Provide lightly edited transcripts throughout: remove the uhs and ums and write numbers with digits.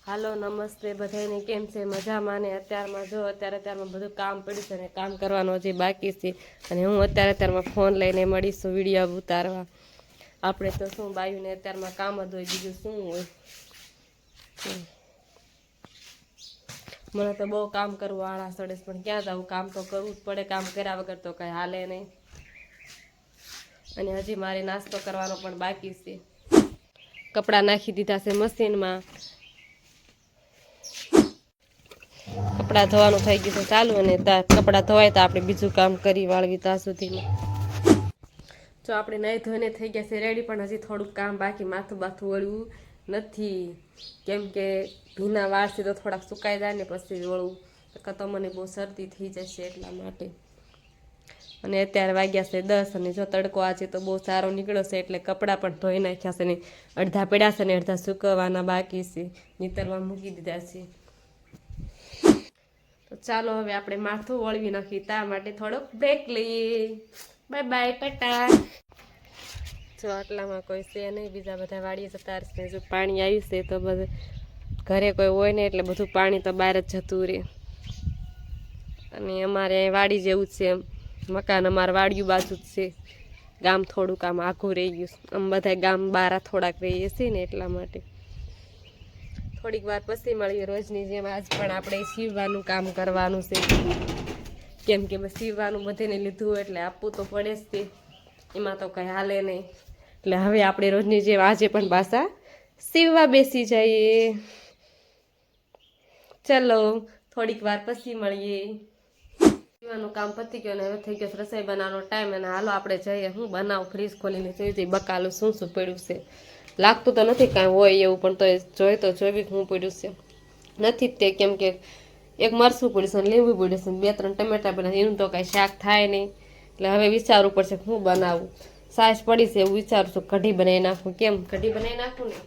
હાલો નમસ્તે બધાને કેમ છે મજામાં ને અત્યારમાં બધું કામ પડ્યું છે ને કામ કરવાનું હજી બાકી છે અને હું અત્યારમાં ફોન લઈને મળીશું વિડીયો ઉતારવા આપણે તો શું બાયુને અત્યારમાં કામ જ હોય બીજું શું હોય મને તો બહુ કામ કરવું આળા સડે પણ ક્યાં જવું કામ તો કરવું જ પડે કામ કર્યા વગર તો કંઈ હાલે નહીં અને હજી મારે નાસ્તો કરવાનો પણ બાકી છે કપડાં નાખી દીધા છે મશીનમાં કપડાં ધોવાનું થઈ ગયું છે ચાલુ અને કપડાં ધોવાય તો આપણે બીજું કામ કરી વાળવી ત્યાં સુધીમાં જો આપણે નહીં ધોઈને થઈ ગયા છે રેડી પણ હજી થોડુંક કામ બાકી માથું બાથું વળવું નથી કેમ કે ભીના વાળથી તો થોડાક સુકાઈ જાય ને પછી વળવું તો મને બહુ શરદી થઈ જશે એટલા માટે અને અત્યારે વાગ્યા છે 10 અને જો તડકો આજે તો બહુ સારો નીકળ્યો છે એટલે કપડાં પણ ધોઈ નાખ્યા છે ને અડધા પડ્યા છે ને અડધા સૂકવવાના બાકી છે નીતરમાં મૂકી દીધા છે તો ચાલો હવે આપણે માથું વળવી નાખી તા માટે થોડોક બ્રેક લઈએ બાય બાય ટાટા જો આટલામાં કોઈ છે નહીં બીજા બધા વાડીએ જતા રહેશે જો પાણી આવ્યું છે તો બધું ઘરે કોઈ હોય ને એટલે બધું પાણી તો બહાર જ જતું રહે અને અમારે અહીં વાડી જેવું જ છે એમ મકાન અમારે વાડિયું બાજુ જ છે ગામ થોડુંક આમ આઘું રહી ગયું આમ બધા ગામ બહાર થોડાક રહીએ છીએ ને એટલા માટે થોડીક વાર પછી મળીએ રોજની જેમ આજ પણ આપણે સીવવાનું કામ કરવાનું છે કેમ કે સીવવાનું બધાને લીધું એટલે આપવું તો પડે જ તે એમાં તો કંઈ હાલે નહીં એટલે હવે આપણે રોજની જેમ આજે પણ પાછા સીવવા બેસી જઈએ ચલો થોડીક વાર પછી મળીએ સીવવાનું કામ પતી ગયું અને હવે થઈ ગયો રસોઈ બનાવવાનો ટાઈમ અને હાલો આપણે જઈએ હું બનાવું ફ્રીજ ખોલીને જોઈ જઈ બકાલું શું શું પડ્યું છે લાગતું તો નથી કાંઈ હોય એવું પણ તો જોઈ શું પડ્યું છે નથી જ તે કેમ કે એક મરસું પડ્યું છે ને લીંબુ પડ્યું છે 2-3 ટમેટા બનાવે એનું તો કાંઈ શાક થાય નહીં એટલે હવે વિચારવું પડશે શું બનાવું સાસ પડી છે એવું વિચારું છું કઢી બનાવી નાખું કેમ કઢી બનાવી નાખું ને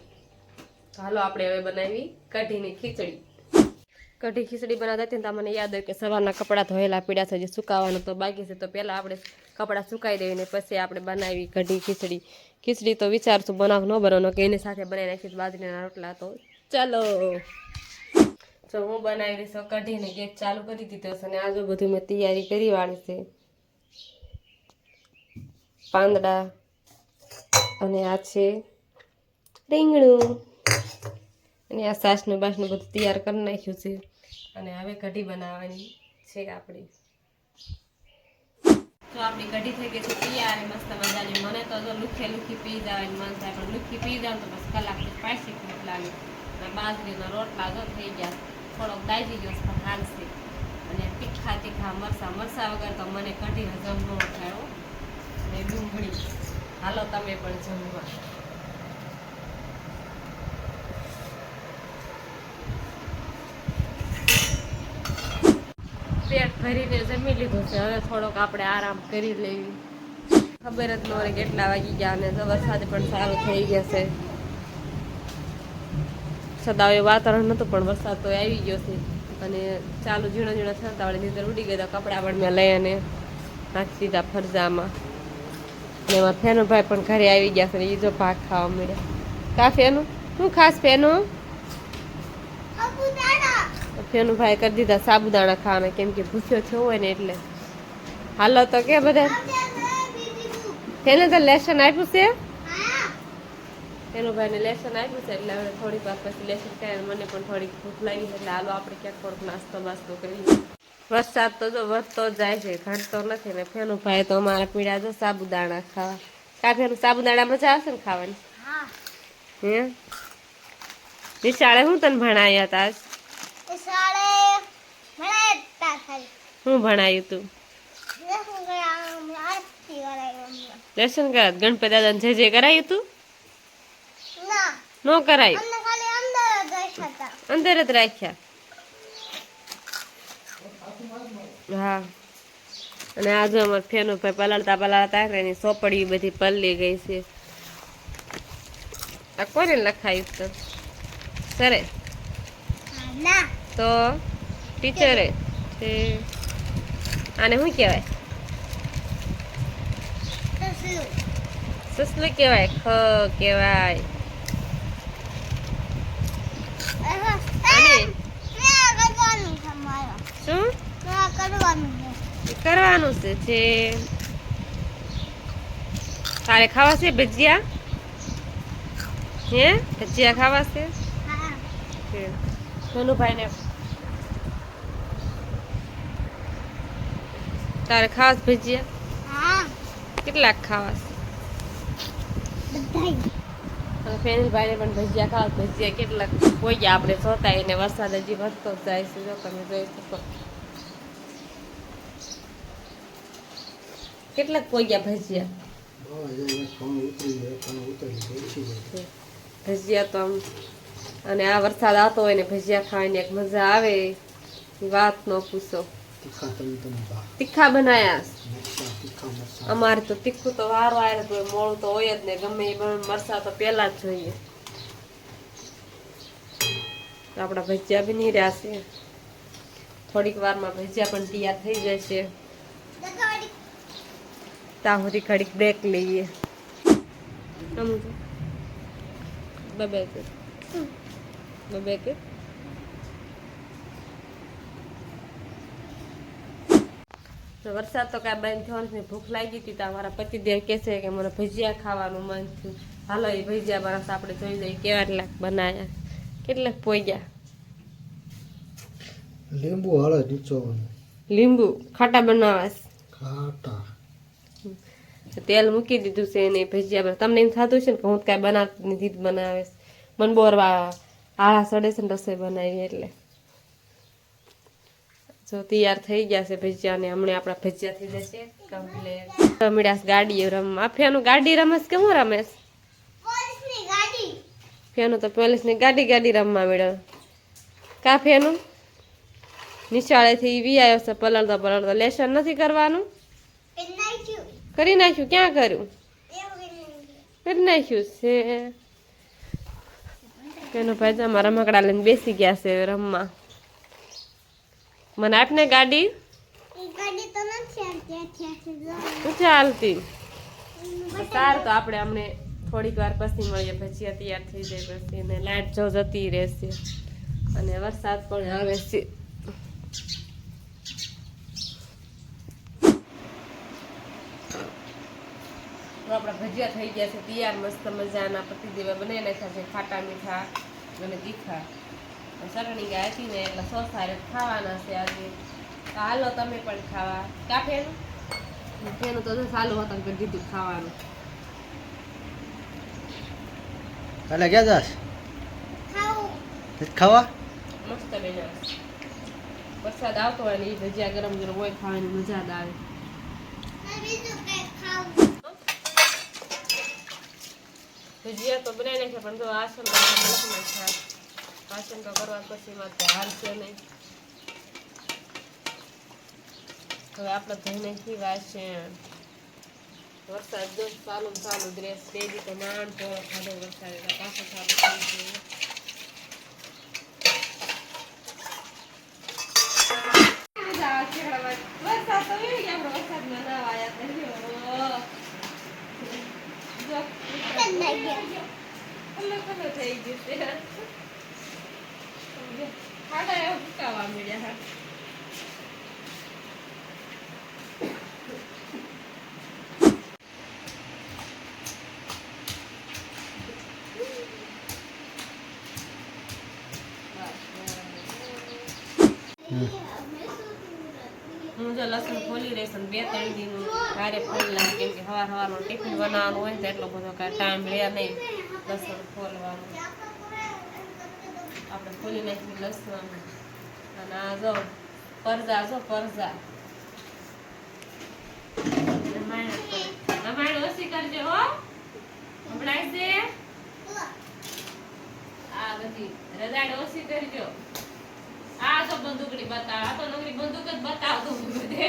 હાલો આપણે હવે બનાવી કઢીની ખીચડી કઢી ખીચડી બનાવતા હતી ને તો મને યાદ હોય કે સવારના કપડાં ધોયેલા પીડ્યા છે જે સુકાવાનું તો બાકી છે તો પહેલાં આપણે કપડાં સુકાઈ દઈએ ને પછી આપણે બનાવી કઢી ખીચડી તો વિચારશું બનાવ ન બનાવવાનો કે એની સાથે બનાવી નાખીશ બાજરીના રોટલા તો ચાલો જો હું બનાવી દઈશ કઢીને ગેસ ચાલુ કરી દીધો છે અને આજુ બધું મેં તૈયારી કરી વાળી છે પાંદડા અને આ છે રીંગણું અને આ સાસનું બાસનું બધું તૈયાર કરી નાખ્યું છે અને હવે કઢી બનાવવાની છે આપણી તો આપણી કઢી થઈ ગઈ છે તૈયાર મસ્ત મજાની મને તો જો લુખી પી જવાની મન થાય પણ લુખી પી જાવ તો બસ કલાક સ્પાઈસી ખૂબ લાગે અને બાજરીના રોટલા જો થઈ ગયા થોડોક દાજી ગયો પણ હાલશે અને તીખા મરસા વગર તો મને કઢી હજમ ન થાય અને ડુંગળી હાલો તમે પણ જમવા પેટ ભરીને જમી લીધું છે હવે થોડોક આપણે આરામ કરી લેવી ખબર જ ન હોય કેટલા વાગી ગયા અને વરસાદ પણ સારો થઈ ગયા છે સદાવે વાતાવરણ નહોતું પણ વરસાદ તો આવી ગયો છે અને ચાલુ ઝીણો થતા વળી નીંદર ઉડી ગયા કપડાં પણ મેં લઈ અને નાખી દીધા ફરજામાં અને એમાં ફેનુભાઈ પણ ઘરે આવી ગયા છે ને એ જો ભાગ ખાવા મળ્યા કા ફેનું શું ખાસ ફેનું ફેનુભાઈ કરી દીધા સાબુદાણા ખાવાના કેમ કે ભૂસ્યો થયો હોય ને એટલે હાલો તો કે બધા ફેને તો લેસન આપ્યું છે ફેનુભાઈને લેસન આપ્યું છે એટલે હવે થોડીક વાર પછી લેસન કરે મને પણ થોડીક ભૂખ લાગી છે એટલે હાલો આપણે ક્યાંક થોડોક નાસ્તો બાસ્તો કરીએ વરસાદ તો જો વધતો જાય છે ઘટતો નથી ને ફેનુભાઈ તો અમારા પીડા જો સાબુદાણા ખાવા કા ફેનું સાબુદાણા મજા આવશે ને ખાવાની હે નિશાળે હું તને ભણાયા હતા શું ભણાયું તું લેસન કરાત ગણપતિ દાદાને જે કરાયું તું નો કરાયું અંદર જ રાખ્યા હા અને આજે અમારે ફેનું ભાઈ પલાળતા એની સોપડી બધી પલળી ગઈ છે આ કોને લખાયું તો સરે તો ટીચરે તે આને શું કહેવાય સસલું કહેવાય ખ કહેવાય અને શું કરવાનું છે તારે ખાવા છે ભજીયા હે ભજીયા ખાવા છે સોનુભાઈ ને તારે ખાવા ભજીયા કેટલાક ખાવા છે ફેનિલભાઈ ને પણ ભજીયા ખાવા ભજીયા કેટલાક કોઈ ગયા આપણે જોતા એને વરસાદ હજી વધતો જ જાય છે જો તમે જોઈ શકો કેટલાક પોગ્યા ભજીયા ભજીયા તો આમ અને આ વરસાદ આવતો હોય ને ભજીયા ખાવાની એક મજા આવે વાત ન પૂછો તીખા બનાયા અમારે તો તીખું તો વારો આવે તો મોડું તો હોય જ ને ગમે એ મરસા તો પેલા જ જોઈએ આપણા ભજીયા બી નહીં રહ્યા છે થોડીક વારમાં ભજીયા પણ તૈયાર થઈ જશે ત્યાં સુધી ઘડીક બ્રેક લઈએ બબે કે વરસાદ તો કાંઈ બંધ થયો નથી ભૂખ લાગી હતી તો અમારા પતિદેવ કહે છે કે મને ભજીયા ખાવાનું મન થયું હાલો એ ભજીયા બરસ આપણે જોઈ જઈએ કેવા લાખ બનાયા કેટલાક પોગ્યા લીંબુ હળદ નીચોવાનું લીંબુ ખાટા બનાવવા ખાટા તેલ મૂકી દીધું છે એને ભજીયા તમને એમ થતું છે ને કે હું કાંઈ બનાવતી નથી બનાવે મને બોરવા આળા સડે છે ને રસોઈ બનાવી એટલે જો તૈયાર થઈ ગયા છે ભજીયા ને હમણાં આપણા ભજીયા થઈ જશે કમ્પ્લીટ મીડાસ ગાડી રમવા ફેનું ગાડી રમેશ કે હું રમેશ ફેનું તો પોલીસની ગાડી રમવા મળ્યો કા ફેનું નિશાળેથી વી આવ્યો છે પલળતો લેસન નથી કરવાનું કરી નાખ્યું ક્યાં કર્યું કરી નાખ્યું છે એનો ભાઈ રમકડા લઈને બેસી ગયા છે રમવા મને આપને ગાડી ચાલતી સારું તો આપણે અમને થોડીક વાર પછી મળીએ ભજીયા તૈયાર થઈ જાય પછી અને લાઈટ જો જતી રહેશે અને વરસાદ પણ આવે છે આપણા ભજીયા થઈ ગયા છે તૈયાર મસ્ત મજાના પતિદેવે બનાવી નાખ્યા છે ખાટા મીઠા અને તીખા સરણી ગાય હતી ને એટલે સોસારે ખાવાના છે આજે તો હાલો તમે પણ ખાવા કાફેનું તો ચાલુ હતા કરી દીધું ખાવાનું કાલે ક્યાં જાસ ખાવા મસ્ત બેના વરસાદ આવતો હોય ને એ ભજીયા ગરમ ગરમ હોય ખાવાની મજા જ આવે ભજીયા તો બનાવી નાખ્યા પણ જો આસન વાસણ તો કરવા પછી તો હાલશે નહીં હવે આપણે ધોઈને ખીવા છે વરસાદ જો ચાલુ જ રહેશે તેજી તો માંડ તો ખાધો વરસાદ પાછો ચાલુ થઈ ગયો વરસાદ તો એવી ગયા આપણે વરસાદમાં ના આવ્યા થઈ જશે ખાડા એવા ફૂકાવા મળ્યા હું જો લસણ ખોલી રહીશ 2-3 દિન ભારે ખોલી નાખી કેમ કે સવારનો ટિફિન બનાવવાનું હોય ને એટલો બધો કાંઈ ટાઈમ લે નહીં લસણ ખોલવાનું આપણે ખોલી નાખી લસણ અને આ જો પરજા રમાયણ ઓછી કરજો હો સંભળાય છે આ બધી રજાડ ઓછી કરજો આ તો બંદૂકડી બતાવ આ તો નકરી બંદૂક જ બતાવતો બધે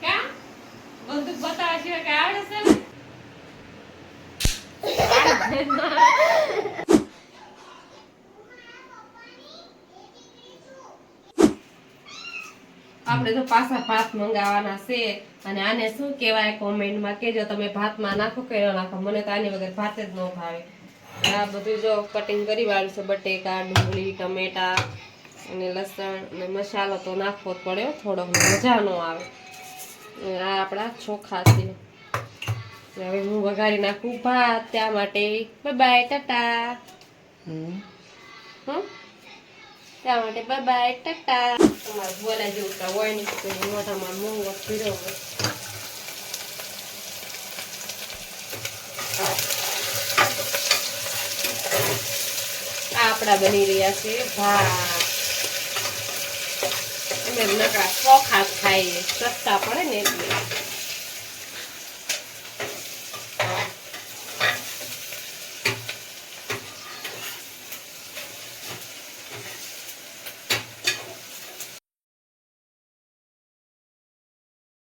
કા બંદૂક બતાવે છે કે આવડે છે આપણે તો પાછા ભાત મંગાવવાના છે અને આને શું કહેવાય કોમેન્ટમાં કહેજો તમે ભાતમાં નાખો કે ન નાખો મને તો આની વગર ભાત જ ન ભાવે આ બધું જો કટિંગ કરી વાળું છે, બટેકા, ડુંગળી, ટમેટા અને લસણ અને મસાલો તો નાખવો જ પડે થોડોક, મજા ન આવે. આ આપણા ચોખા છે. હવે હું વઘારી નાખું ભાત, ત્યાં માટે બાય બાય ટાટા. ત્યાં માટે બાય બાય ટાટા. તમારે બોલા જેવું કાંઈ હોય નહીં તો મોઢામાં મોંઘો પીરો હોય. આપણા બની રહ્યા છે ભાત. અમે નકરા ચોખા જ ખાઈએ, સસ્તા પડે ને એટલે.